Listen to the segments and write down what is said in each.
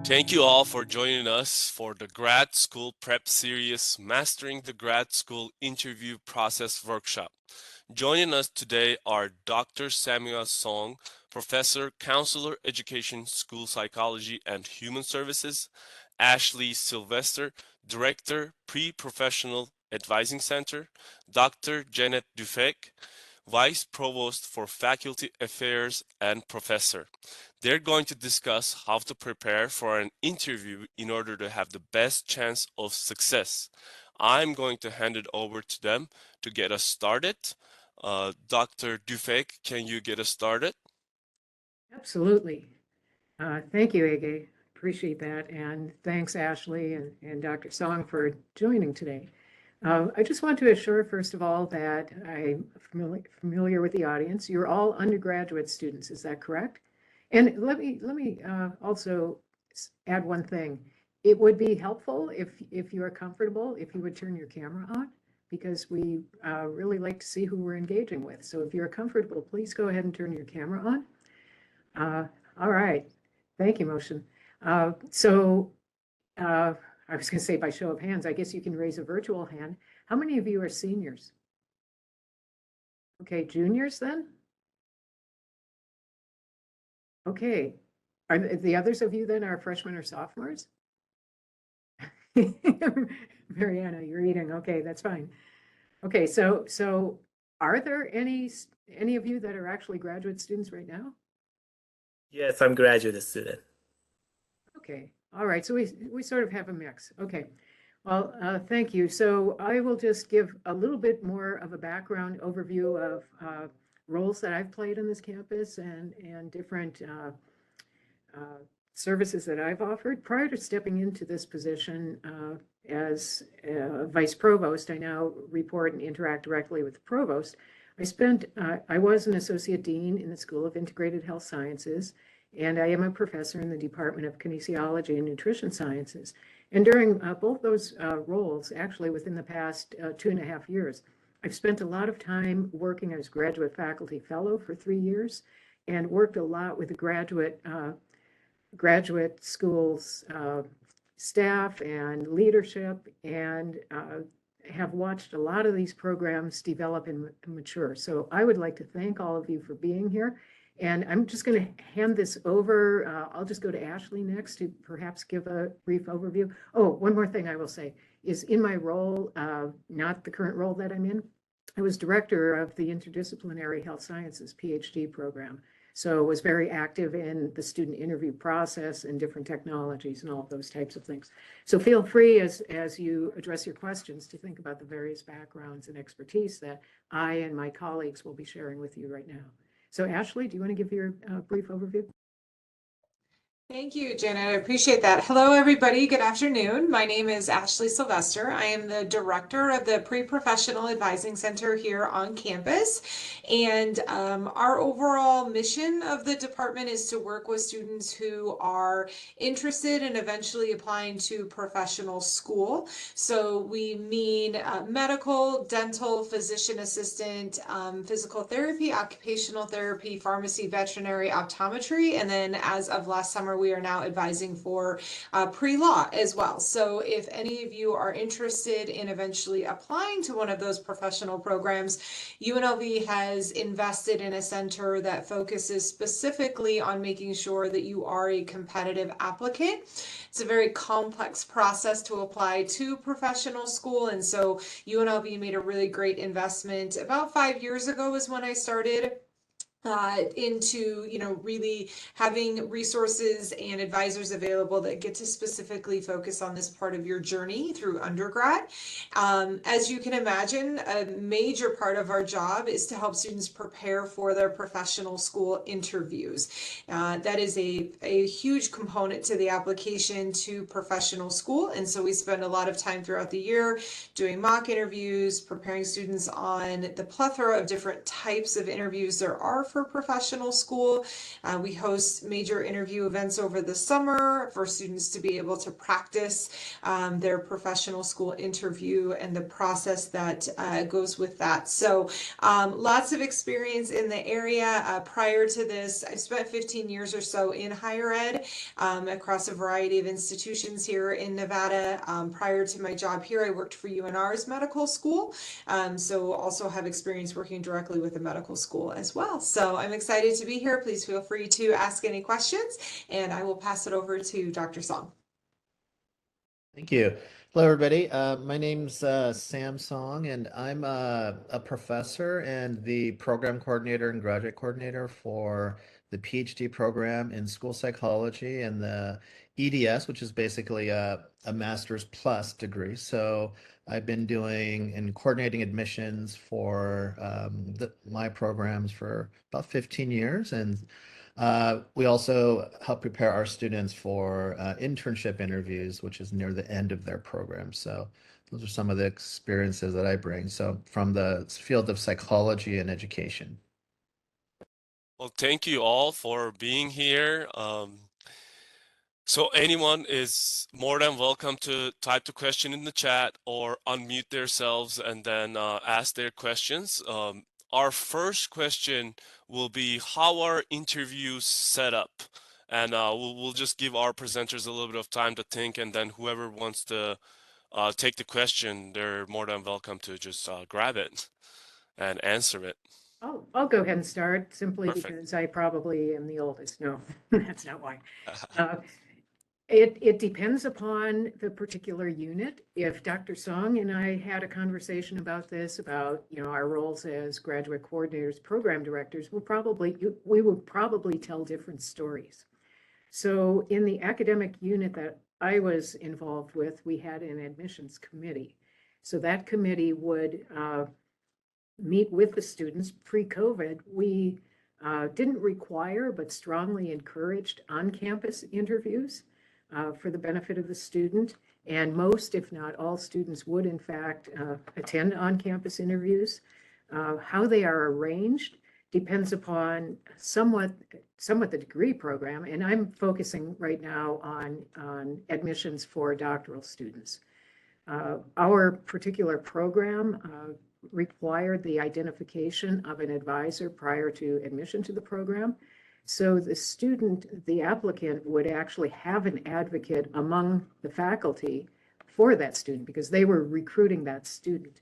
Thank you all for joining us for the Grad School Prep Series Mastering the Grad School Interview Process Workshop. Joining us today are Dr. Samuel Song, Professor, Counselor Education, School Psychology and Human Services, Ashley Sylvester, Director, Pre-Professional Advising Center, Dr. Janet Dufek, Vice Provost for Faculty Affairs and Professor. They're going to discuss how to prepare for an interview in order to have the best chance of success. I'm going to hand it over to them to get us started. Dr. Dufek, can you get us started? Absolutely. Thank you, Ege. Appreciate that. And thanks, Ashley and Dr. Song for joining today. I just want to assure, first of all, that I'm familiar with the audience. You're all undergraduate students, is that correct? And let me also add one thing. It would be helpful if you are comfortable, if you would turn your camera on, because we really like to see who we're engaging with. So if you're comfortable, please go ahead and turn your camera on. All right. Thank you, Motion. I was going to say by show of hands, I guess you can raise a virtual hand. How many of you are seniors? Okay, juniors then? Okay. Are the others of you then are freshmen or sophomores? Mariana, you're eating. Okay, that's fine. Okay, so are there any of you that are actually graduate students right now? Yes, I'm a graduate student. Okay, all right, so we sort of have a mix. Okay, well, thank you. So I will just give a little bit more of a background overview of roles that I've played on this campus and different services that I've offered. Prior to stepping into this position as Vice Provost, I now report and interact directly with the Provost. I was an Associate Dean in the School of Integrated Health Sciences, and I am a professor in the Department of Kinesiology and Nutrition Sciences. And during both those roles, actually within the past 2.5 years, I've spent a lot of time working as graduate faculty fellow for 3 years and worked a lot with the graduate schools staff and leadership, and have watched a lot of these programs develop and mature. So I would like to thank all of you for being here. And I'm just going to hand this over. I'll just go to Ashley next to perhaps give a brief overview. Oh, one more thing I will say is in my role, not the current role that I'm in, I was director of the Interdisciplinary Health Sciences PhD program. So was very active in the student interview process and different technologies and all of those types of things. So feel free as you address your questions to think about the various backgrounds and expertise that I and my colleagues will be sharing with you right now. So Ashley, do you want to give your brief overview? Thank you, Janet. I appreciate that. Hello, everybody. Good afternoon. My name is Ashley Sylvester. I am the director of the Pre-Professional Advising Center here on campus. And our overall mission of the department is to work with students who are interested in eventually applying to professional school. So we mean medical, dental, physician assistant, physical therapy, occupational therapy, pharmacy, veterinary, optometry, and then as of last summer, we are now advising for pre-law as well. So if any of you are interested in eventually applying to one of those professional programs, UNLV has invested in a center that focuses specifically on making sure that you are a competitive applicant. It's a very complex process to apply to professional school, and so UNLV made a really great investment about 5 years ago is when I started into really having resources and advisors available that get to specifically focus on this part of your journey through undergrad. As you can imagine, a major part of our job is to help students prepare for their professional school interviews. That is a huge component to the application to professional school, and so we spend a lot of time throughout the year doing mock interviews, preparing students on the plethora of different types of interviews there are for for professional school. We host major interview events over the summer for students to be able to practice their professional school interview and the process that goes with that. So lots of experience in the area. Prior to this, I spent 15 years or so in higher ed across a variety of institutions here in Nevada. Prior to my job here, I worked for UNR's medical school. So also have experience working directly with the medical school as well. So I'm excited to be here. Please feel free to ask any questions, and I will pass it over to Dr. Song. Thank you. Hello, everybody. My name's Sam Song, and I'm a professor and the program coordinator and graduate coordinator for the PhD program in school psychology and the EDS, which is basically a master's plus degree. So I've been doing and coordinating admissions for my programs for about 15 years, and we also help prepare our students for internship interviews, which is near the end of their program. So those are some of the experiences that I bring. So from the field of psychology and education. Well, thank you all for being here. So anyone is more than welcome to type the question in the chat or unmute themselves and then ask their questions. Our first question will be, how are interviews set up? And we'll just give our presenters a little bit of time to think, and then whoever wants to take the question, they're more than welcome to just grab it and answer it. I'll go ahead and start simply Perfect. because I probably am the oldest. No, that's not why. It depends upon the particular unit. If Dr. Song and I had a conversation about this, about our roles as graduate coordinators, program directors, we would probably tell different stories. So in the academic unit that I was involved with, we had an admissions committee. So that committee would meet with the students. Pre-COVID, we didn't require but strongly encouraged on-campus interviews for the benefit of the student. And most, if not all, students would in fact attend on-campus interviews. How they are arranged depends upon somewhat the degree program. And I'm focusing right now on admissions for doctoral students. Our particular program required the identification of an advisor prior to admission to the program. So the student, the applicant, would actually have an advocate among the faculty for that student because they were recruiting that student.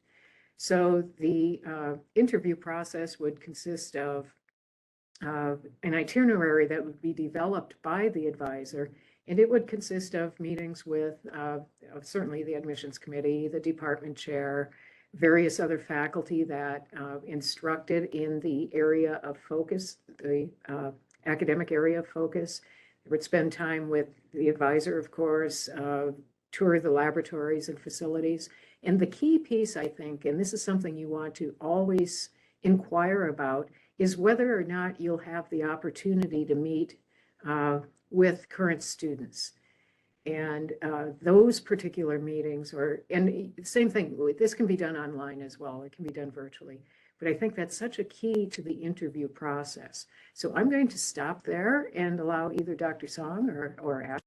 So the interview process would consist of an itinerary that would be developed by the advisor, and it would consist of meetings with certainly the admissions committee, the department chair, various other faculty that instructed in the area of focus, the academic area of focus. They would spend time with the advisor, of course, tour the laboratories and facilities. And the key piece, I think, and this is something you want to always inquire about, is whether or not you'll have the opportunity to meet with current students. And those particular meetings and same thing, this can be done online as well. It can be done virtually. But I think that's such a key to the interview process. So I'm going to stop there and allow either Dr. Song or Ash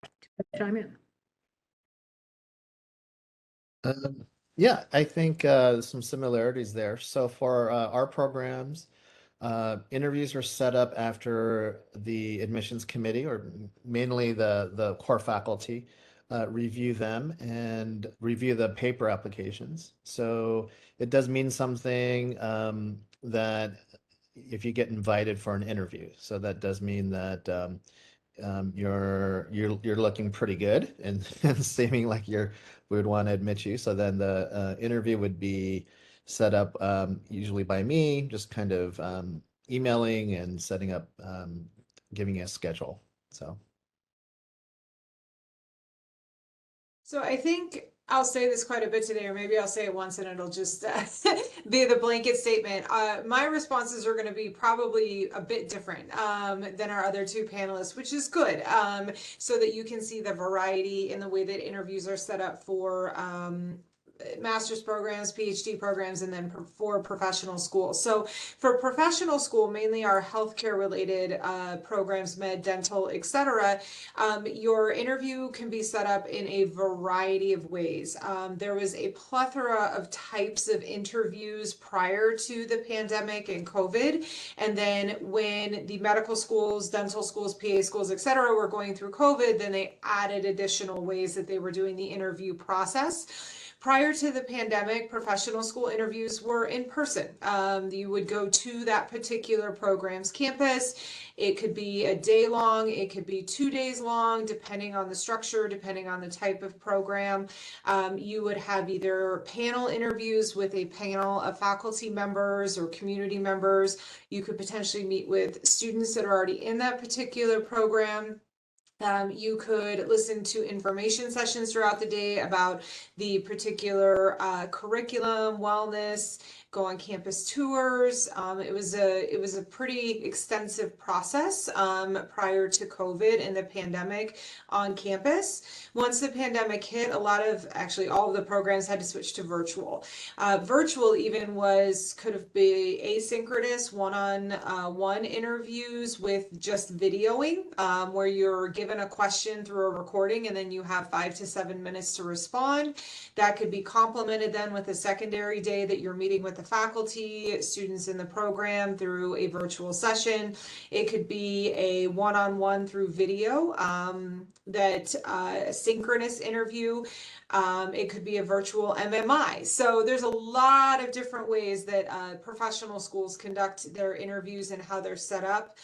to chime in. Yeah, I think some similarities there. So for our programs, interviews are set up after the admissions committee, or mainly the core faculty, review them and review the paper applications. So it does mean something that if you get invited for an interview. So that does mean that you're looking pretty good and, and seeming like we would want to admit you. So then the interview would be set up usually by me, just kind of emailing and setting up, giving you a schedule. So I think I'll say this quite a bit today, or maybe I'll say it once and it'll just be the blanket statement. My responses are going to be probably a bit different than our other two panelists, which is good, so that you can see the variety in the way that interviews are set up for master's programs, PhD programs, and then for professional schools. So for professional school, mainly our healthcare related programs, med, dental, etc. Your interview can be set up in a variety of ways. There was a plethora of types of interviews prior to the pandemic and COVID. And then when the medical schools, dental schools, PA schools, etc., were going through COVID, then they added additional ways that they were doing the interview process. Prior to the pandemic, professional school interviews were in person. You would go to that particular program's campus. It could be a day long, it could be 2 days long, depending on the structure, depending on the type of program. You would have either panel interviews with a panel of faculty members or community members. You could potentially meet with students that are already in that particular program. You could listen to information sessions throughout the day about the particular curriculum, wellness, go on campus tours. It was a pretty extensive process prior to COVID and the pandemic on campus. Once the pandemic hit, actually all of the programs had to switch to virtual. Virtual even could have been asynchronous one-on-one interviews with just videoing, where you're given a question through a recording and then you have 5 to 7 minutes to respond. That could be complemented then with a secondary day that you're meeting with the faculty, students in the program through a virtual session. It could be a one-on-one through video, a synchronous interview. It could be a virtual MMI. So there's a lot of different ways that professional schools conduct their interviews and how they're set up.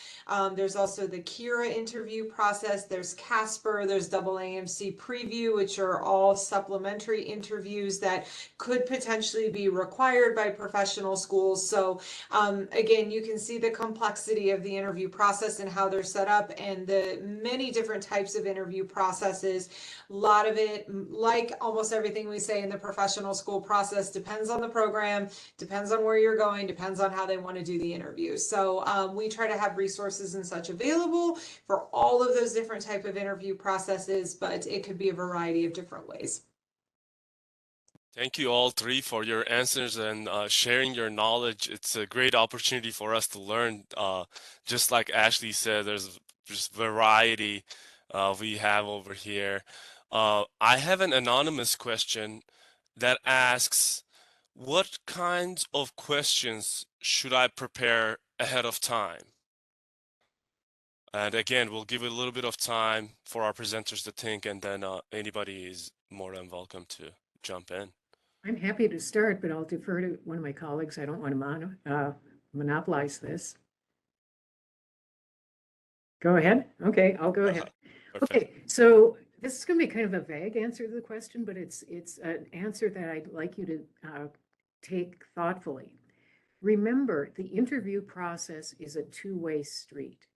There's also the Kira interview process. There's Casper. There's AAMC Preview, which are all supplementary interviews that could potentially be required by professional schools. So again, you can see the complexity of the interview process and how they're set up and the many different types of interview processes. A lot of it, like almost everything we say in the professional school process, depends on the program, depends on where you're going, depends on how they want to do the interview. So we try to have resources and such available for all of those different type of interview processes, but it could be a variety of different ways. Thank you all three for your answers and sharing your knowledge. It's a great opportunity for us to learn. Just like Ashley said, there's just variety we have over here. I have an anonymous question that asks, what kinds of questions should I prepare ahead of time? And again, we'll give it a little bit of time for our presenters to think, and then anybody is more than welcome to jump in. I'm happy to start, but I'll defer to one of my colleagues. I don't want to monopolize this. Go ahead. Okay, I'll go ahead. Perfect. Okay, so this is going to be kind of a vague answer to the question, but it's an answer that I'd like you to take thoughtfully. Remember, the interview process is a two-way street.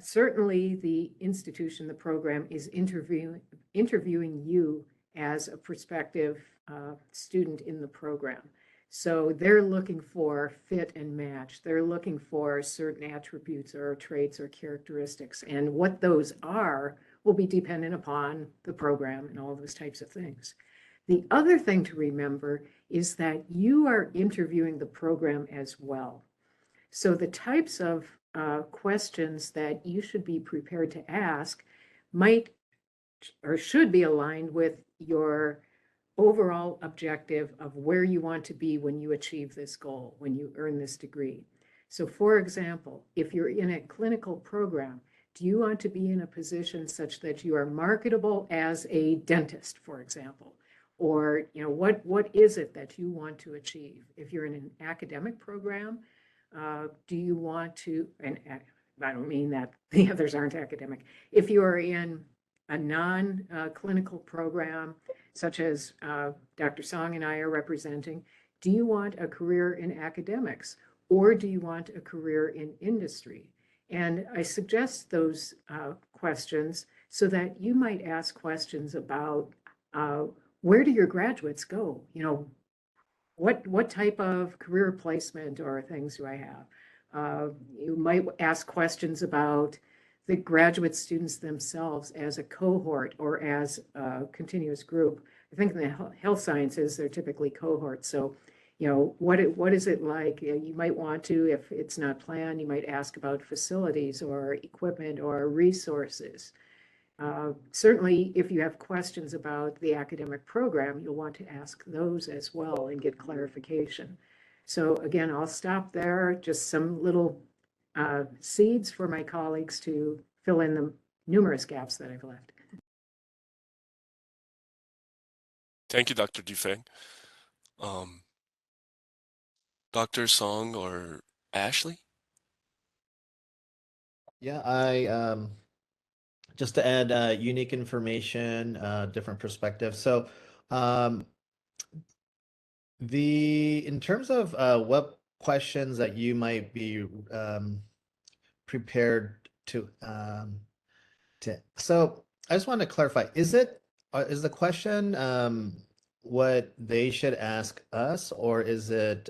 Certainly, the institution, the program, is interviewing you as a prospective student in the program. So they're looking for fit and match. They're looking for certain attributes or traits or characteristics. And what those are will be dependent upon the program and all those types of things. The other thing to remember is that you are interviewing the program as well. So the types of questions that you should be prepared to ask might or should be aligned with your overall objective of where you want to be when you achieve this goal, when you earn this degree. So for example, if you're in a clinical program, do you want to be in a position such that you are marketable as a dentist, for example? Or, what is it that you want to achieve? If you're in an academic program, do you want to, and I don't mean that the others aren't academic. If you are in a non-clinical program, such as Dr. Song and I are representing, do you want a career in academics or do you want a career in industry? And I suggest those questions so that you might ask questions about where do your graduates go? What type of career placement or things do I have? You might ask questions about the graduate students themselves as a cohort or as a continuous group. I think in the health sciences, they're typically cohorts. So, what is it like? You might want to, if it's not planned, you might ask about facilities or equipment or resources. Certainly, if you have questions about the academic program, you'll want to ask those as well and get clarification. So again, I'll stop there. Just some little seeds for my colleagues to fill in the numerous gaps that I've left. Thank you, Dr. Dufek. Um, Dr. Song or Ashley? Yeah, I just to add unique information, different perspectives. So, um, in terms of what questions that you might be prepared to, so I just want to clarify, is the question what they should ask us, or is it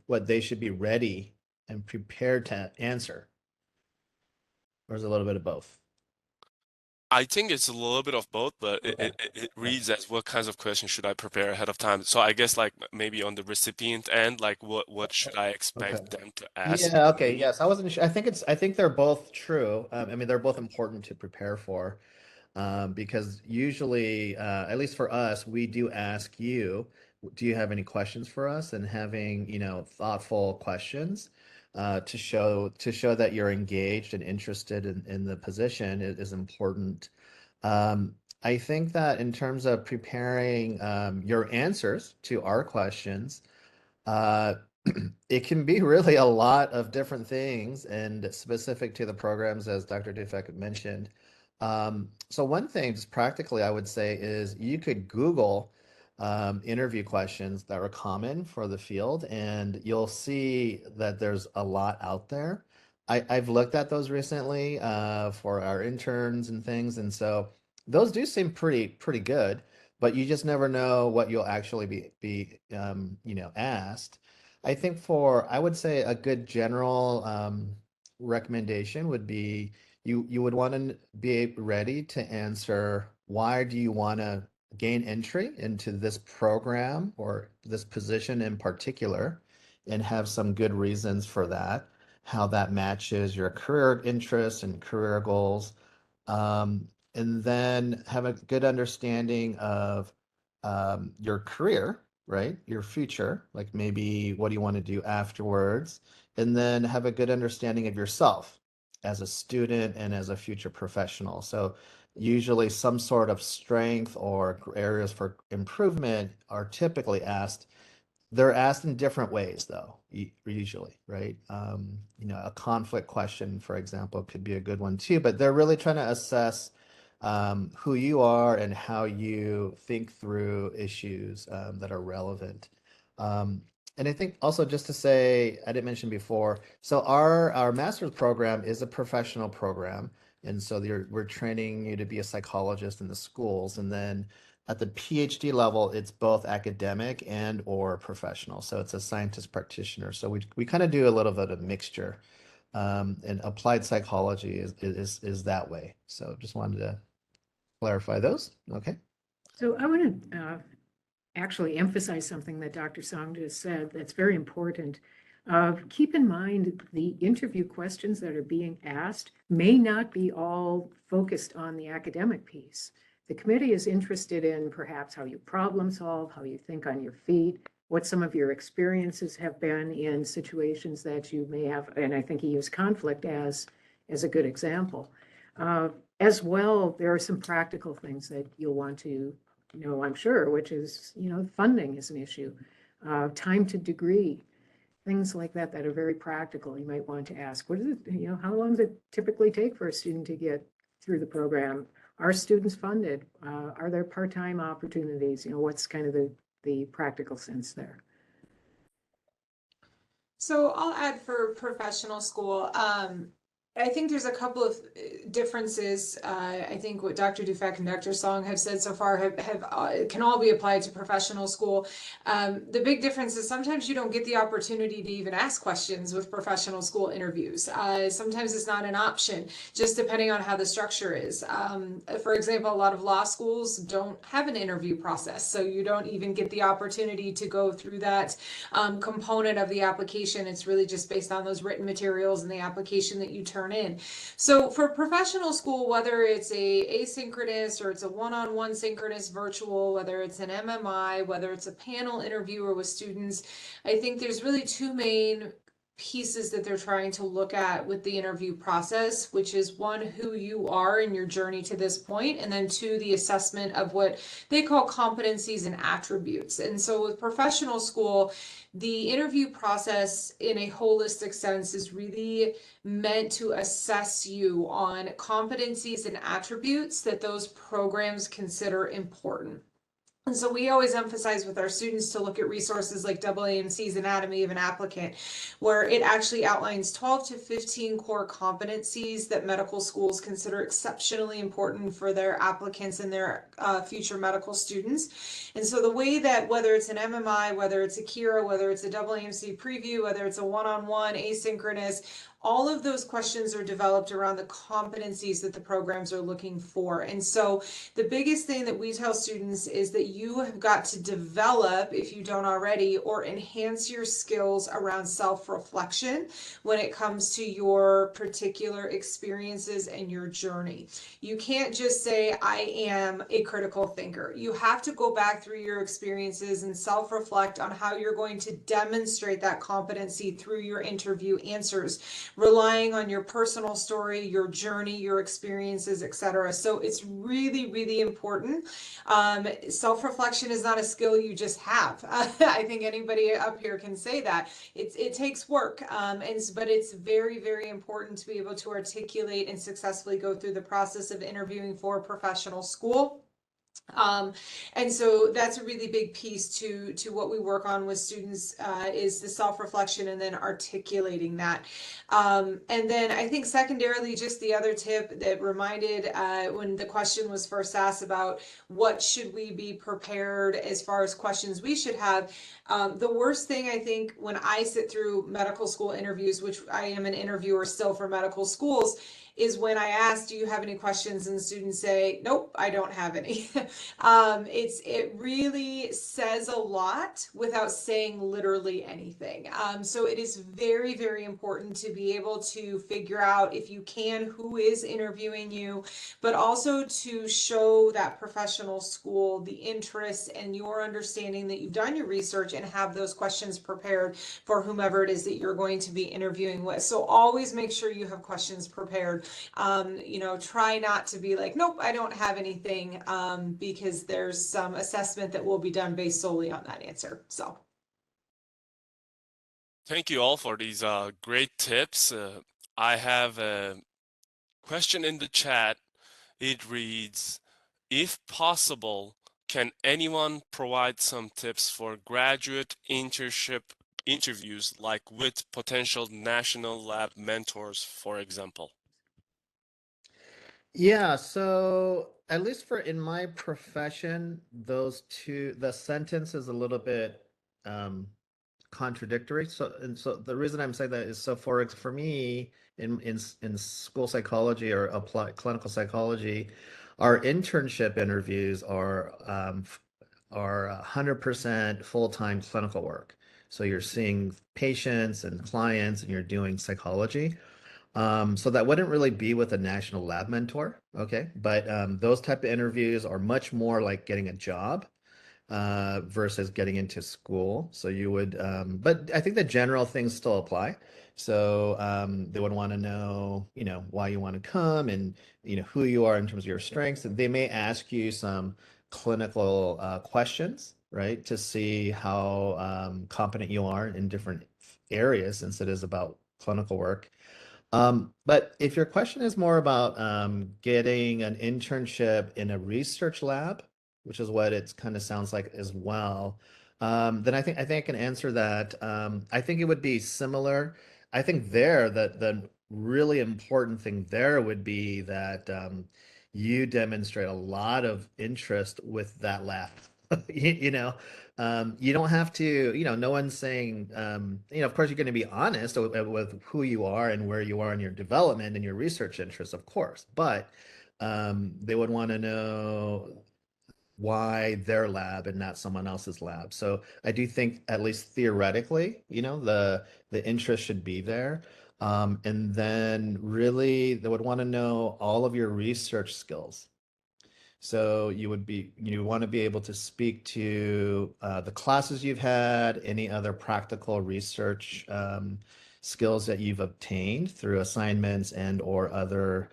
what they should be ready and prepared to answer? Or is it a little bit of both? I think it's a little bit of both, but Okay. it Yeah. reads as what kinds of questions should I prepare ahead of time. So I guess like maybe on the recipient end, like what should I Okay. expect them to ask? Yeah, okay, yes. I wasn't sure. I think they're both true. I mean, they're both important to prepare for. Because usually, at least for us, we do ask you, do you have any questions for us? And having, thoughtful questions to show that you're engaged and interested in the position is important. Um, I think that in terms of preparing your answers to our questions, uh, it can be really a lot of different things and specific to the programs, as Dr. Dufek mentioned. So one thing, just practically, I would say is you could Google interview questions that are common for the field, and you'll see that there's a lot out there. I've looked at those recently for our interns and things, and so those do seem pretty good, but you just never know what you'll actually be asked. I would say a good general recommendation would be you would want to be ready to answer why do you want to gain entry into this program or this position in particular, and have some good reasons for that, how that matches your career interests and career goals, um, and then have a good understanding of your career, right? Your future, like maybe what do you want to do afterwards, and then have a good understanding of yourself as a student and as a future professional. So usually some sort of strength or areas for improvement are typically asked. They're asked in different ways, though, usually, right? A conflict question, for example, could be a good one too, but they're really trying to assess who you are and how you think through issues that are relevant. Um, and I think also just to say, I didn't mention before, so our master's program is a professional program. And so we're training you to be a psychologist in the schools. And then at the PhD level, it's both academic and or professional. So it's a scientist practitioner. So we kind of do a little bit of mixture. And applied psychology is that way. So just wanted to clarify those. Okay. So I want to actually emphasize something that Dr. Song just said that's very important. Keep in mind the interview questions that are being asked may not be all focused on the academic piece. The committee is interested in perhaps how you problem solve, how you think on your feet, what some of your experiences have been in situations that you may have, and I think he used conflict as a good example. As well, there are some practical things that you'll want to I'm sure, which is, funding is an issue. Time to degree, things like that that are very practical. You might want to ask, what is it, how long does it typically take for a student to get through the program? Are students funded? Are there part-time opportunities? What's kind of the practical sense there? So I'll add for professional school. I think there's a couple of differences. I think what Dr. Dufek and Dr. Song have said so far can all be applied to professional school. The big difference is sometimes you don't get the opportunity to even ask questions with professional school interviews. Sometimes it's not an option, just depending on how the structure is. For example, a lot of law schools don't have an interview process, so you don't even get the opportunity to go through that component of the application. It's really just based on those written materials and the application that you turn in. So for professional school, whether it's a asynchronous or it's a one-on-one synchronous virtual, whether it's an MMI, whether it's a panel interview or with students, I think there's really two main pieces that they're trying to look at with the interview process, which is one, who you are in your journey to this point, and then two, the assessment of what they call competencies and attributes. And so with professional school, the interview process in a holistic sense is really meant to assess you on competencies and attributes that those programs consider important. And so we always emphasize with our students to look at resources like AAMC's Anatomy of an Applicant, where it actually outlines 12 to 15 core competencies that medical schools consider exceptionally important for their applicants and their future medical students. And so the way that, whether it's an MMI, whether it's a KIRA, whether it's a AAMC preview, whether it's a one-on-one asynchronous, all of those questions are developed around the competencies that the programs are looking for. And so the biggest thing that we tell students is that you have got to develop, if you don't already, or enhance your skills around self-reflection when it comes to your particular experiences and your journey. You can't just say, I am a critical thinker. You have to go back through your experiences and self-reflect on how you're going to demonstrate that competency through your interview answers, relying on your personal story, your journey, your experiences, etc. So it's really, really important. Self-reflection is not a skill you just have. I think anybody up here can say that. It takes work, but it's very, very important to be able to articulate and successfully go through the process of interviewing for a professional school. And so that's a really big piece to what we work on with students, is the self-reflection and then articulating that. And then I think secondarily, just the other tip that reminded when the question was first asked about what should we be prepared as far as questions we should have. The worst thing I think when I sit through medical school interviews, which I am an interviewer still for medical schools, is when I ask, do you have any questions? And the students say, nope, I don't have any. It really says a lot without saying literally anything. So it is very, very important to be able to figure out, if you can, who is interviewing you, but also to show that professional school the interest and your understanding that you've done your research and have those questions prepared for whomever it is that you're going to be interviewing with. So always make sure you have questions prepared. Try not to be like, nope, I don't have anything, because there's some assessment that will be done based solely on that answer. So Thank you all for these great tips. I have a question in the chat. It reads, if possible, can anyone provide some tips for graduate internship interviews, like with potential national lab mentors, for example? Yeah, so at least for in my profession, the sentence is a little bit um, contradictory. So the reason I'm saying that is, so for me in school psychology or applied clinical psychology, our internship interviews are 100% full-time clinical work. So you're seeing patients and clients and you're doing psychology. So that wouldn't really be with a national lab mentor, okay? But those type of interviews are much more like getting a job versus getting into school. So you would, but I think the general things still apply. So they would want to know, why you want to come and, who you are in terms of your strengths. And they may ask you some clinical questions, right, to see how competent you are in different areas, since it is about clinical work. But if your question is more about getting an internship in a research lab, which is what it kind of sounds like as well, then I think I can answer that. I think it would be similar. I think there that really important thing there would be that you demonstrate a lot of interest with that lab. You know, you don't have to, no one's saying, of course, you're going to be honest with who you are and where you are in your development and your research interests, of course, but they would want to know why their lab and not someone else's lab. So I do think, at least theoretically, the interest should be there. And then really they would want to know all of your research skills. So you want to be able to speak to the classes you've had, any other practical research skills that you've obtained through assignments and or other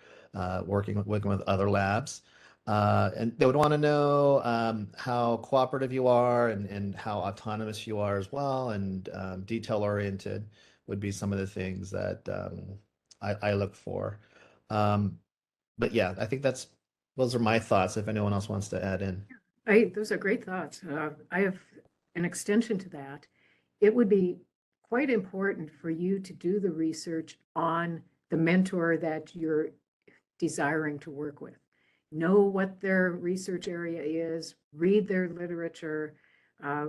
working with other labs. And they would want to know how cooperative you are and how autonomous you are as well, and detail oriented would be some of the things that I look for. Um, but yeah, I think those are my thoughts. If anyone else wants to add in. Those are great thoughts. I have an extension to that. It would be quite important for you to do the research on the mentor that you're desiring to work with. Know what their research area is, read their literature,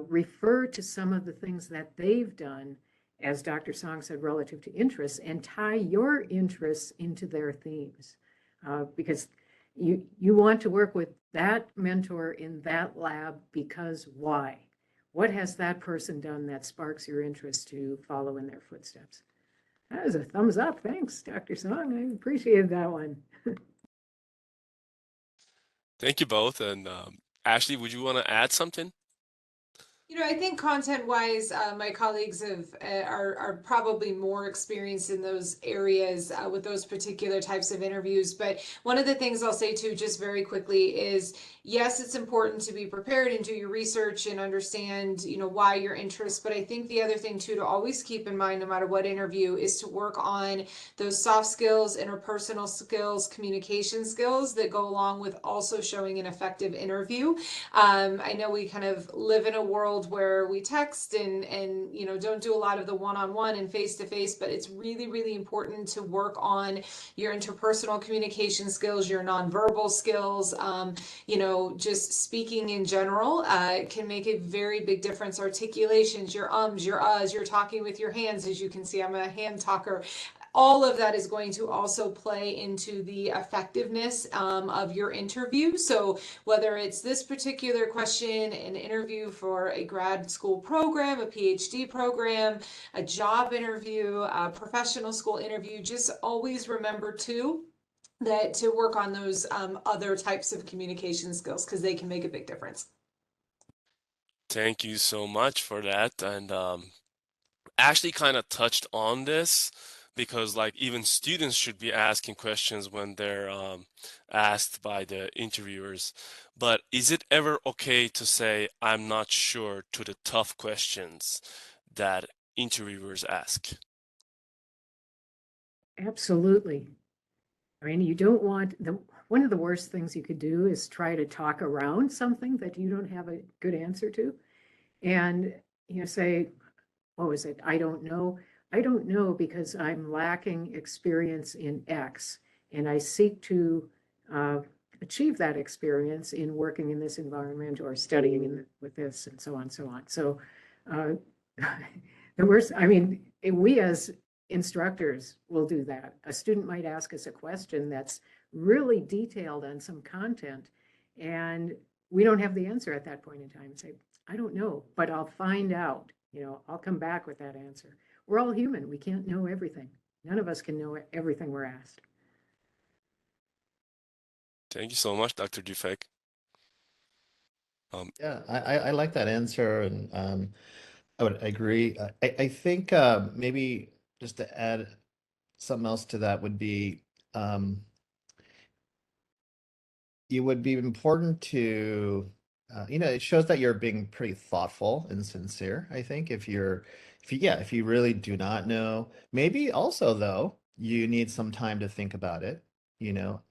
refer to some of the things that they've done, as Dr. Song said, relative to interests, and tie your interests into their themes. Because you want to work with that mentor in that lab because why? What has that person done that sparks your interest to follow in their footsteps? That was a thumbs up. Thanks, Dr. Song. I appreciated that one. Thank you both. And Ashley, would you want to add something? I think content-wise, my colleagues are probably more experienced in those areas with those particular types of interviews. But one of the things I'll say too, just very quickly, is yes, it's important to be prepared and do your research and understand, why your interest. But I think the other thing too to always keep in mind, no matter what interview, is to work on those soft skills, interpersonal skills, communication skills that go along with also showing an effective interview. I know we kind of live in a world where we text and don't do a lot of the one-on-one and face-to-face, but it's really, really important to work on your interpersonal communication skills, your nonverbal skills. Just speaking in general can make a very big difference. Articulations, your ums, your uhs, you're talking with your hands. As you can see, I'm a hand talker. All of that is going to also play into the effectiveness of your interview. So whether it's this particular question, an interview for a grad school program, a PhD program, a job interview, a professional school interview, just always remember too that to work on those other types of communication skills, because they can make a big difference. Thank you so much for that. And Ashley kind of touched on this because, like, even students should be asking questions when they're asked by the interviewers. But is it ever okay to say, I'm not sure to the tough questions that interviewers ask? Absolutely. I mean, you don't want one of the worst things you could do is try to talk around something that you don't have a good answer to. And say, what was it? I don't know. I don't know because I'm lacking experience in X, and I seek to achieve that experience in working in this environment or studying with this, and so on, so on. So uh, the worst, I mean, we as instructors will do that. A student might ask us a question that's really detailed on some content, and we don't have the answer at that point in time. Say, I don't know, but I'll find out. I'll come back with that answer. We're all human. We can't know everything. None of us can know everything we're asked. Thank you so much, Dr. Dufek. Um, Yeah, I like that answer, and I would agree. I think maybe just to add something else to that would be um, it would be important to it shows that you're being pretty thoughtful and sincere. I think if you really do not know, maybe also though you need some time to think about it, you know,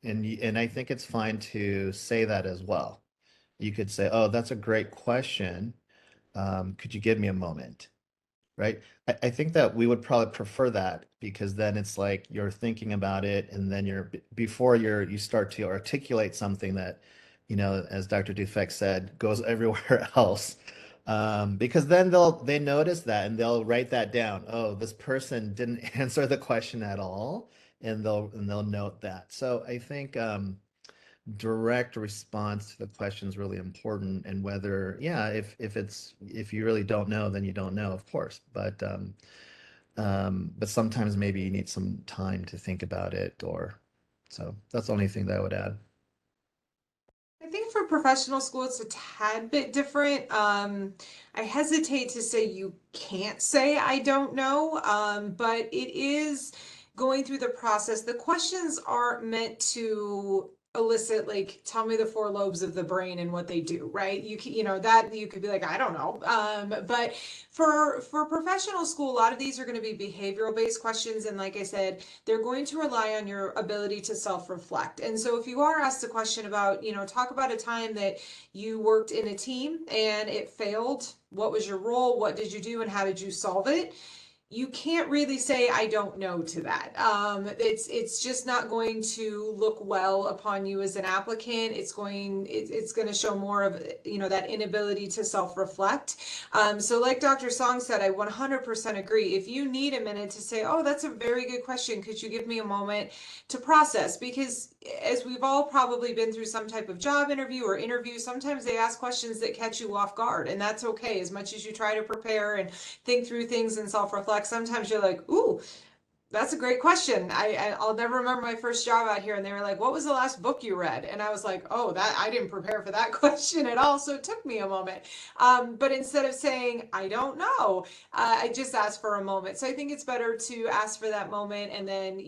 and I think it's fine to say that as well. You could say, "Oh, that's a great question. Could you give me a moment?" right? I think that we would probably prefer that because then it's like you're thinking about it and then before you start to articulate something that, as Dr. Dufek said, goes everywhere else. Because then they notice that and they'll write that down. Oh, this person didn't answer the question at all, and they'll note that. So I think direct response to the question is really important, and whether, yeah, if you really don't know, then you don't know, of course. But sometimes maybe you need some time to think about it, or so that's the only thing that I would add. I think for professional school, it's a tad bit different. I hesitate to say you can't say I don't know, but it is going through the process. The questions aren't meant to elicit like tell me the four lobes of the brain and what they do, right? That you could be like I don't know. But for professional school, a lot of these are going to be behavioral based questions, and like I said, they're going to rely on your ability to self-reflect. And so if you are asked a question about, talk about a time that you worked in a team and it failed, what was your role, what did you do, and how did you solve it? You can't really say I don't know to that. It's just not going to look well upon you as an applicant. It's going to show more of that inability to self-reflect. So like Dr. Song said, I 100% agree. If you need a minute to say, oh, that's a very good question, could you give me a moment to process? Because as we've all probably been through some type of job interview or interview, sometimes they ask questions that catch you off guard, and that's okay. As much as you try to prepare and think through things and self-reflect, sometimes you're like, ooh, that's a great question. I'll never remember my first job out here, and they were like, "What was the last book you read?" And I was like, "Oh, that I didn't prepare for that question at all." So it took me a moment. But instead of saying I don't know, I just asked for a moment. So I think it's better to ask for that moment and then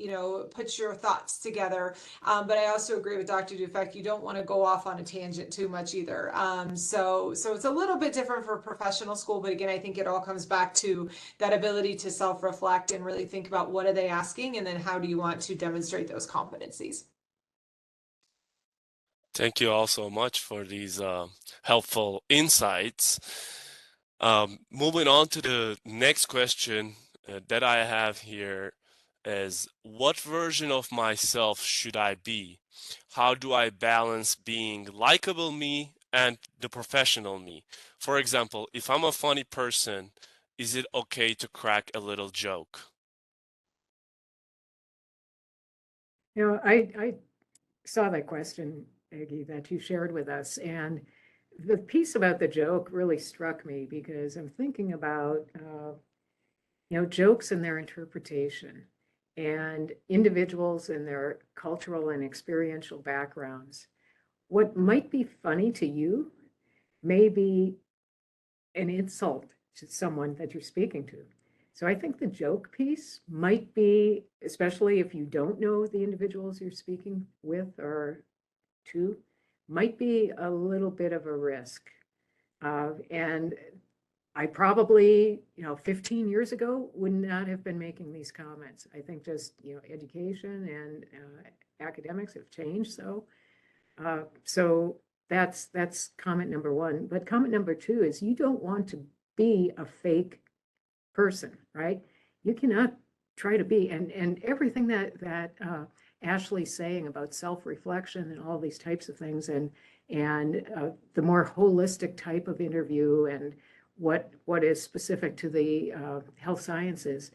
put your thoughts together. But I also agree with Dr. Dufek. You don't want to go off on a tangent too much either. So it's a little bit different for professional school, but again, I think it all comes back to that ability to self-reflect and really think about what are they asking and then how do you want to demonstrate those competencies. Thank you all so much for these helpful insights. Moving on to the next question that I have here is, what version of myself should I be? How do I balance being likable me and the professional me? For example, if I'm a funny person, is it okay to crack a little joke? I saw that question, Aggie, that you shared with us. And the piece about the joke really struck me because I'm thinking about, jokes and their interpretation and individuals and their cultural and experiential backgrounds. What might be funny to you may be an insult to someone that you're speaking to. So I think the joke piece might be, especially if you don't know the individuals you're speaking with or to, might be a little bit of a risk. And I probably, 15 years ago would not have been making these comments. I think just, education and academics have changed. So that's comment number one. But comment number two is you don't want to be a fake person, right? You cannot try to be, and everything that Ashley's saying about self-reflection and all these types of things, and the more holistic type of interview and what is specific to the health sciences,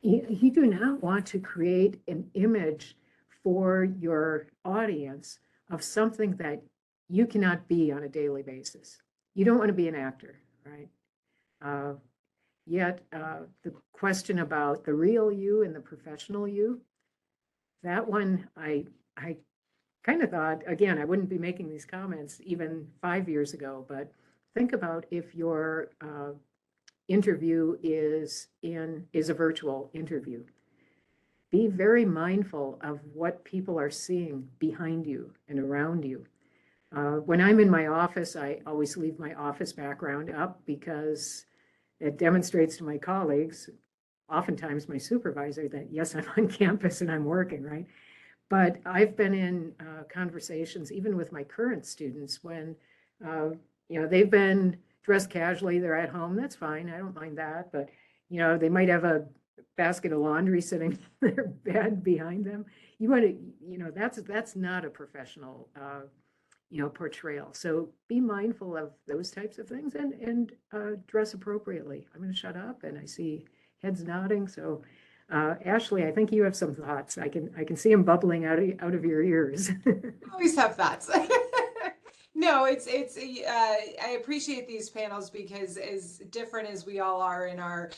you do not want to create an image for your audience of something that you cannot be on a daily basis. You don't want to be an actor, right? Yet the question about the real you and the professional you, that one I kind of thought, again, I wouldn't be making these comments even 5 years ago, but think about if your interview is a virtual interview. Be very mindful of what people are seeing behind you and around you. When I'm in my office, I always leave my office background up because it demonstrates to my colleagues, oftentimes my supervisor, that yes, I'm on campus and I'm working, right? But I've been in conversations, even with my current students, when they've been dress casually, they're at home, that's fine, I don't mind that, but, you know, they might have a basket of laundry sitting in their bed behind them. You want to, you know, that's not a professional, you know, portrayal. So be mindful of those types of things and dress appropriately. I'm going to shut up, and I see heads nodding. So, Ashley, I think you have some thoughts. I can see them bubbling out of your ears. Always have thoughts. No, I appreciate these panels because as different as we all are in our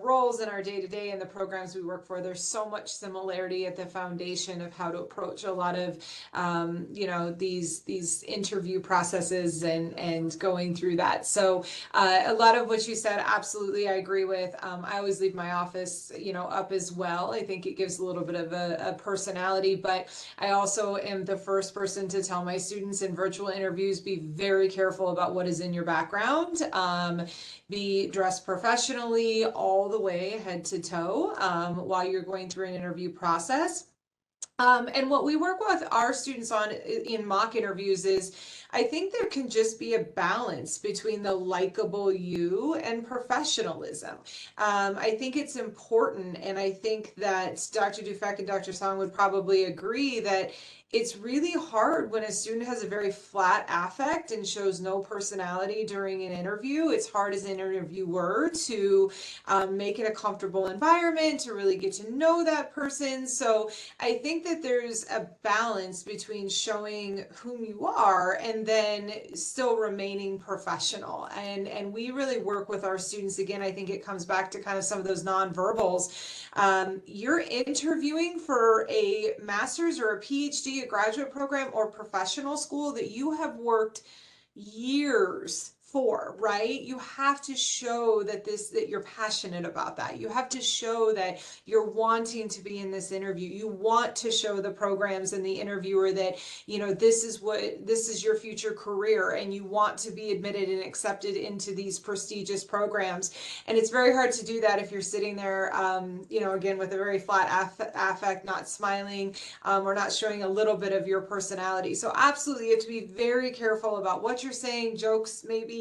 roles and our day to day and the programs we work for, there's so much similarity at the foundation of how to approach a lot of you know, these interview processes and going through that. So a lot of what you said, absolutely, I agree with. I always leave my office, you know, up as well. I think it gives a little bit of a personality, but I also am the first person to tell my students in virtual interviews, be very careful about what is in your background. Be dressed professionally all the way head to toe while you're going through an interview process. And what we work with our students on in mock interviews is I think there can just be a balance between the likable you and professionalism. I think it's important, and I think that Dr. Dufek and Dr. Song would probably agree that it's really hard when a student has a very flat affect and shows no personality during an interview. It's hard as an interviewer to make it a comfortable environment, to really get to know that person. So I think that there's a balance between showing whom you are and then still remaining professional. And we really work with our students. Again, I think it comes back to kind of some of those nonverbals. You're interviewing for a master's or a PhD, a graduate program or professional school that you have worked years for, right? You have to show that you're passionate about that. You have to show that you're wanting to be in this interview. You want to show the programs and the interviewer that, you know, this is your future career, and you want to be admitted and accepted into these prestigious programs. And it's very hard to do that if you're sitting there, you know, again, with a very flat affect, not smiling, or not showing a little bit of your personality. So absolutely, you have to be very careful about what you're saying. Jokes maybe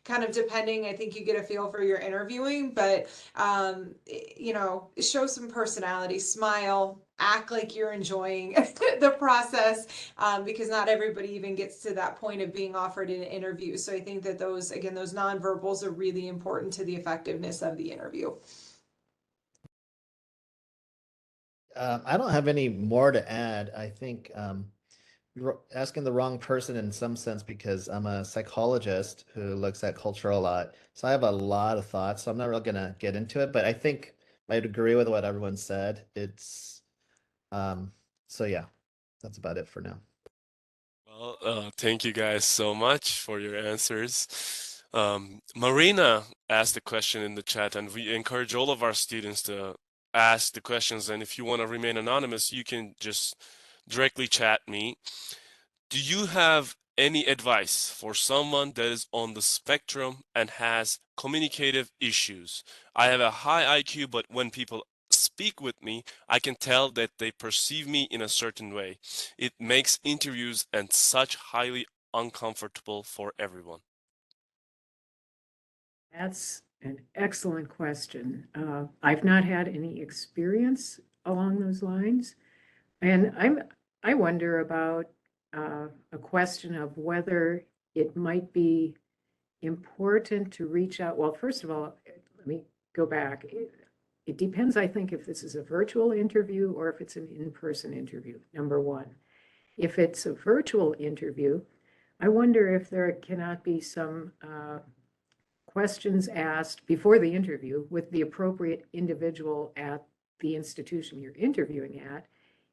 kind of depending. I think you get a feel for your interviewing, but you know, show some personality, smile, act like you're enjoying the process, because not everybody even gets to that point of being offered an interview. So I think that those nonverbals are really important to the effectiveness of the interview. I don't have any more to add. I think you're asking the wrong person in some sense because I'm a psychologist who looks at culture a lot. So I have a lot of thoughts. So I'm not really gonna get into it, but I think I'd agree with what everyone said. It's so yeah, that's about it for now. Well, thank you guys so much for your answers. Marina asked a question in the chat, and we encourage all of our students to ask the questions. And if you want to remain anonymous, you can just directly chat me. Do you have any advice for someone that is on the spectrum and has communicative issues? I have a high IQ, but when people speak with me, I can tell that they perceive me in a certain way. It makes interviews and such highly uncomfortable for everyone. That's an excellent question. I've not had any experience along those lines, and I wonder about a question of whether it might be important to reach out. Well, first of all, let me go back. It depends, I think, if this is a virtual interview or if it's an in-person interview, number one. If it's a virtual interview, I wonder if there cannot be some questions asked before the interview with the appropriate individual at the institution you're interviewing at.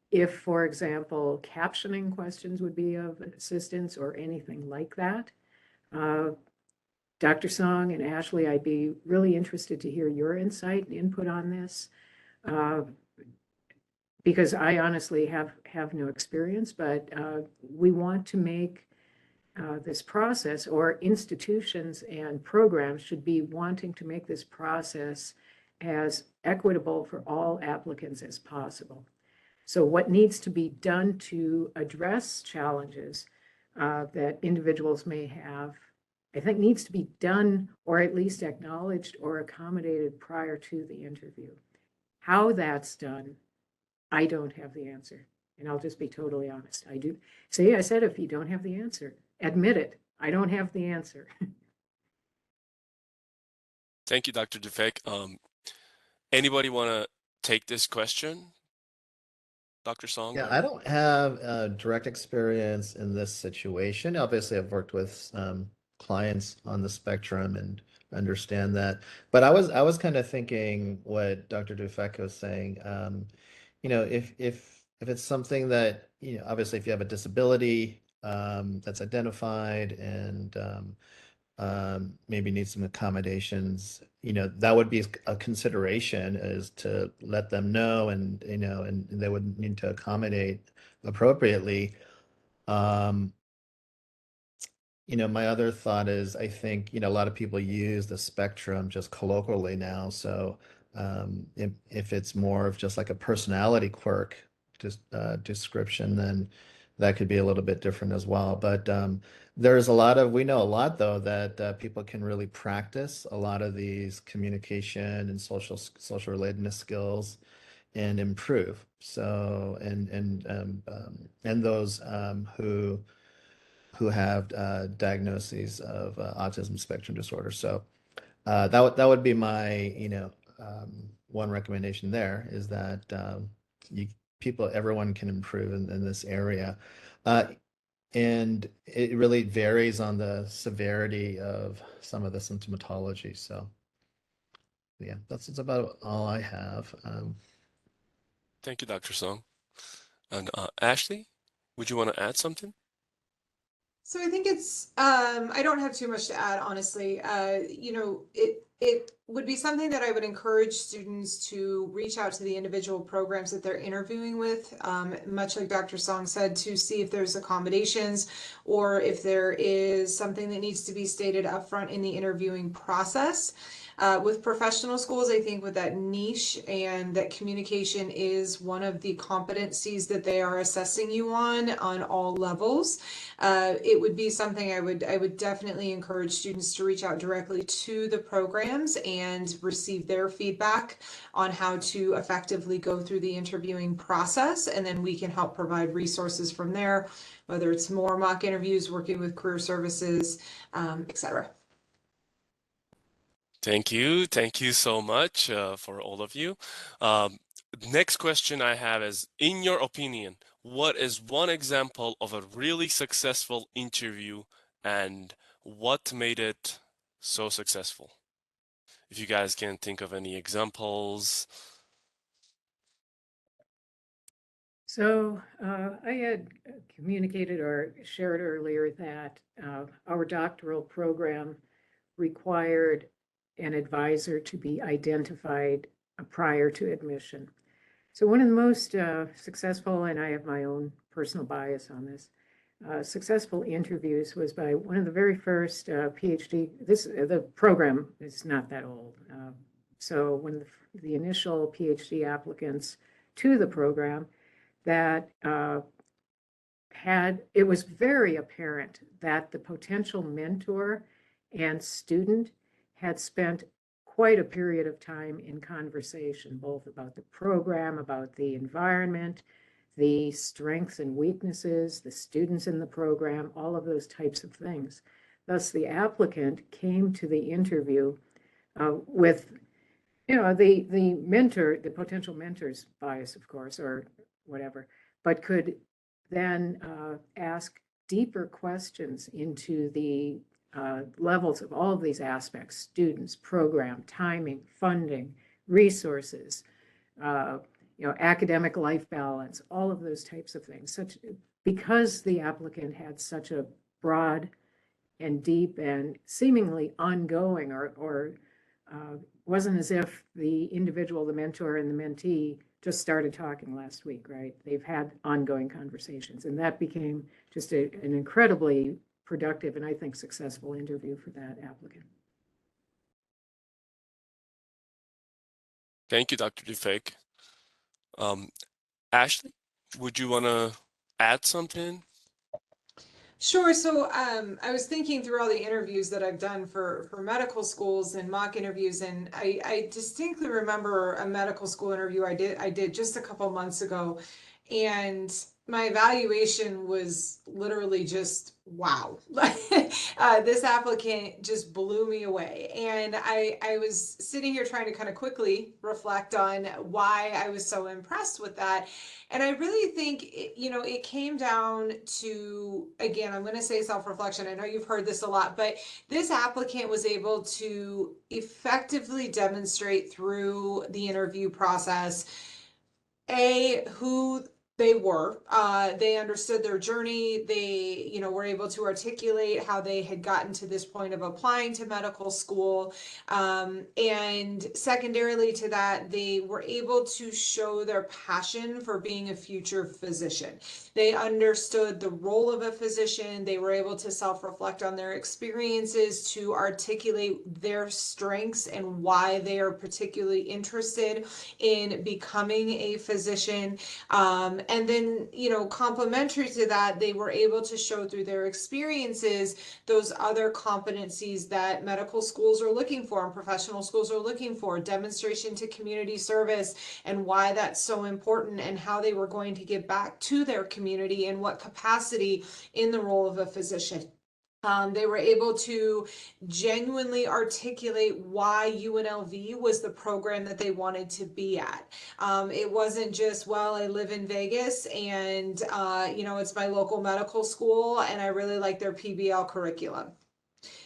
If, for example, captioning questions would be of assistance or anything like that. Dr. Song and Ashley, I'd be really interested to hear your insight and input on this, because I honestly have no experience, but we want to make this process, or institutions and programs should be wanting to make this process as equitable for all applicants as possible. So what needs to be done to address challenges that individuals may have I think needs to be done or at least acknowledged or accommodated prior to the interview. How that's done, I don't have the answer. And I'll just be totally honest. I do. See, I said if you don't have the answer, admit it. I don't have the answer. Thank you, Dr. Dufek. Anybody want to take this question? Dr. Song? Yeah, I don't have direct experience in this situation. Obviously, I've worked with clients on the spectrum and understand that. But I was kind of thinking what Dr. Dufek was saying. If it's something that, obviously if you have a disability that's identified and maybe need some accommodations, that would be a consideration, is to let them know, and and they would need to accommodate appropriately. Um, my other thought is, I think, a lot of people use the spectrum just colloquially now. So if it's more of just like a personality quirk description, then that could be a little bit different as well. But we know a lot though that people can really practice a lot of these communication and social relatedness skills and improve. So and those who have diagnoses of autism spectrum disorder. So that would be my, one recommendation there, is that you everyone can improve in this area. Uh, and it really varies on the severity of some of the symptomatology. So yeah, that's about all I have. Thank you, Dr. Song. And Ashley, would you want to add something? So I think I don't have too much to add, honestly. It would be something that I would encourage students to reach out to the individual programs that they're interviewing with, much like Dr. Song said, to see if there's accommodations or if there is something that needs to be stated upfront in the interviewing process. With professional schools, I think with that niche and that communication is one of the competencies that they are assessing you on all levels. It would be something I would definitely encourage students to reach out directly to the programs and receive their feedback on how to effectively go through the interviewing process, and then we can help provide resources from there, whether it's more mock interviews, working with career services, etc. Thank you. Thank you so much for all of you. Next question I have is, in your opinion, what is one example of a really successful interview and what made it so successful? If you guys can think of any examples. So I had communicated or shared earlier that our doctoral program required an advisor to be identified prior to admission. So one of the most successful, and I have my own personal bias on this, successful interviews was by one of the very first PhD. The program is not that old. So when the initial PhD applicants to the program, that it was very apparent that the potential mentor and student had spent quite a period of time in conversation, both about the program, about the environment, the strengths and weaknesses, the students in the program, all of those types of things. Thus, the applicant came to the interview with, the mentor, the potential mentor's bias, of course, or whatever, but could then ask deeper questions into the levels of all of these aspects: students, program, timing, funding, resources, academic life balance, all of those types of things. Because the applicant had such a broad and deep and seemingly ongoing, or wasn't as if the individual, the mentor and the mentee, just started talking last week, right? They've had ongoing conversations, and that became just an incredibly productive and I think successful interview for that applicant. Thank you, Dr. Dufek. Ashley, would you want to add something? Sure. So I was thinking through all the interviews that I've done for medical schools and mock interviews, and I distinctly remember a medical school interview I did just a couple months ago, and my evaluation was literally just wow. This applicant just blew me away, and I was sitting here trying to kind of quickly reflect on why I was so impressed with that. And I really think, it came down to, again, I'm going to say self-reflection. I know you've heard this a lot, but this applicant was able to effectively demonstrate through the interview process, who they were. They understood their journey. They, were able to articulate how they had gotten to this point of applying to medical school. And secondarily to that, they were able to show their passion for being a future physician. They understood the role of a physician. They were able to self-reflect on their experiences, to articulate their strengths and why they are particularly interested in becoming a physician. And then, complementary to that, they were able to show through their experiences those other competencies that medical schools are looking for and professional schools are looking for: demonstration to community service, and why that's so important, and how they were going to give back to their community and what capacity in the role of a physician. They were able to genuinely articulate why UNLV was the program that they wanted to be at. It wasn't just, well, I live in Vegas and, it's my local medical school and I really like their PBL curriculum.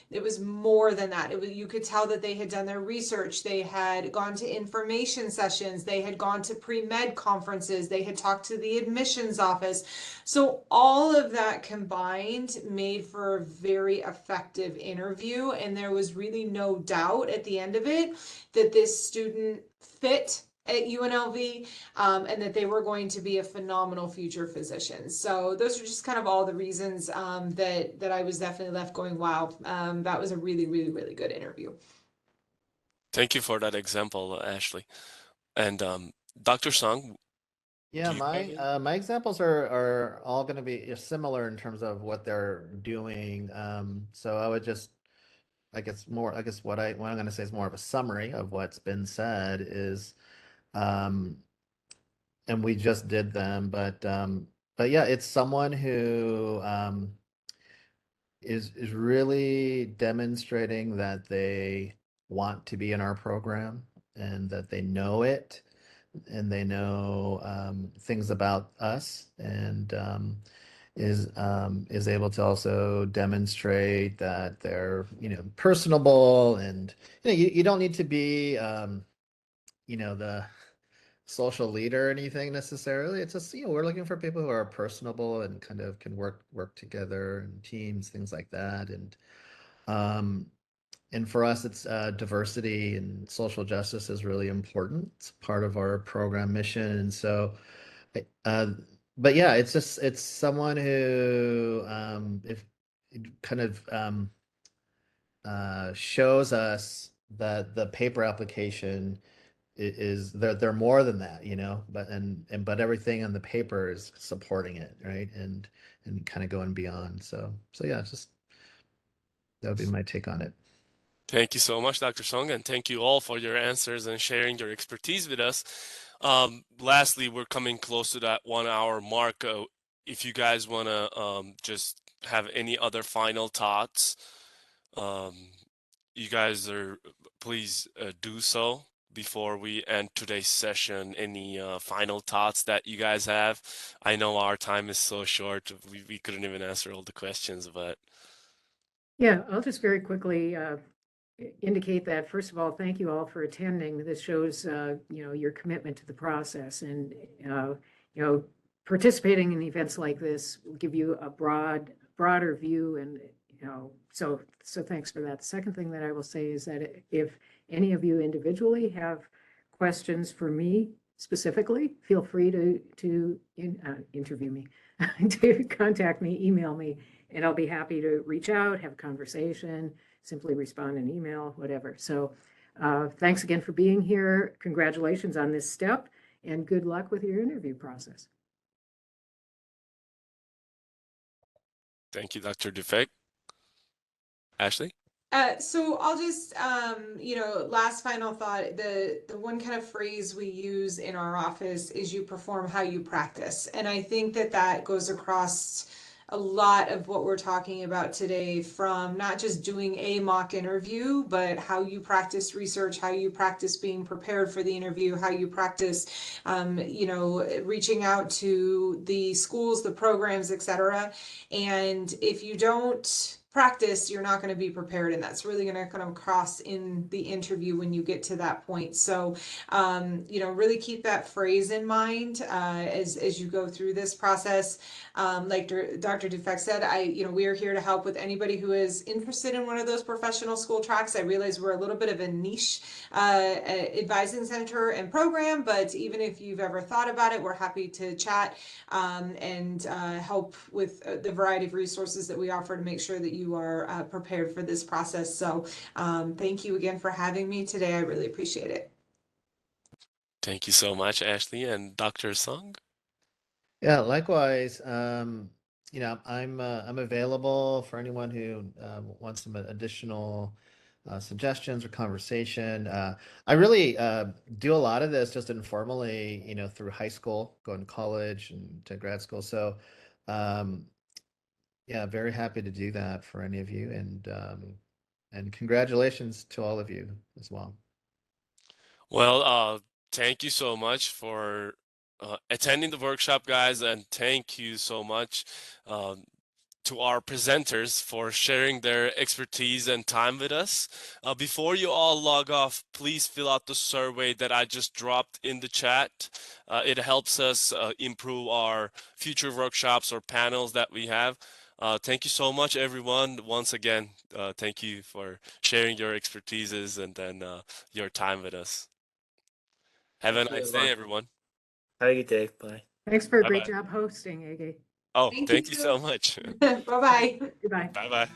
It was more than that. You could tell that they had done their research. They had gone to information sessions. They had gone to pre-med conferences. They had talked to the admissions office. So all of that combined made for a very effective interview. And there was really no doubt at the end of it that this student fit at UNLV, and that they were going to be a phenomenal future physician. So those are just kind of all the reasons that I was definitely left going, wow, that was a really, really, really good interview. Thank you for that example, Ashley. And Dr. Song, Yeah, do you have my any? my examples are all going to be similar in terms of what they're doing. So I would just, I guess what I'm going to say is more of a summary of what's been said is, um, and we just did them, but yeah, it's someone who is really demonstrating that they want to be in our program and that they know it and they know things about us and is able to also demonstrate that they're personable and you don't need to be the social leader or anything necessarily. It's just we're looking for people who are personable and kind of can work together and teams, things like that. Um, and for us, it's diversity and social justice is really important. It's part of our program mission. And so, uh, but yeah, it's someone who if it kind of shows us that the paper application is they're more than that, but everything on the paper is supporting it, right? And kind of going beyond. So yeah, just that would be my take on it. Thank you so much, Dr. Song, and thank you all for your answers and sharing your expertise with us. Lastly, we're coming close to that 1 hour mark. If you guys want to just have any other final thoughts, um, you guys are please do so before we end today's session. Any final thoughts that you guys have? I know our time is so short, we couldn't even answer all the questions, but Yeah, I'll just very quickly indicate that, first of all, thank you all for attending. This shows, your commitment to the process, and, participating in events like this will give you a broader view, and, so thanks for that. The second thing that I will say is that if any of you individually have questions for me specifically, feel free to interview me, to contact me, email me, and I'll be happy to reach out, have a conversation, simply respond in email, whatever. So thanks again for being here. Congratulations on this step, and good luck with your interview process. Thank you, Dr. Dufek. Ashley? So I'll just, last final thought, the one kind of phrase we use in our office is you perform how you practice. And I think that that goes across a lot of what we're talking about today, from not just doing a mock interview, but how you practice research, how you practice being prepared for the interview, how you practice, reaching out to the schools, the programs, etc. And if you don't practice, you're not going to be prepared, and that's really going to come across in the interview when you get to that point. So, really keep that phrase in mind as you go through this process. Like Dr. Dufek said, we are here to help with anybody who is interested in one of those professional school tracks. I realize we're a little bit of a niche advising center and program, but even if you've ever thought about it, we're happy to chat and help with the variety of resources that we offer to make sure that you are prepared for this process. So thank you again for having me today. I really appreciate it. Thank you so much, Ashley. And Dr. Song? Yeah, likewise. I'm available for anyone who wants some additional suggestions or conversation. I really do a lot of this just informally, through high school, going to college and to grad school. So, yeah, very happy to do that for any of you, and congratulations to all of you as well. Well, thank you so much for attending the workshop, guys, and thank you so much to our presenters for sharing their expertise and time with us. Before you all log off, please fill out the survey that I just dropped in the chat. It helps us improve our future workshops or panels that we have. Thank you so much, everyone. Once again, thank you for sharing your expertises and then your time with us. Have a Thank you, nice day, everyone. everyone. Have a good day. Bye. Thanks for a great Bye-bye. job hosting, Ege. Oh, Thank you thank you too. so much. Bye-bye. Goodbye. Bye-bye.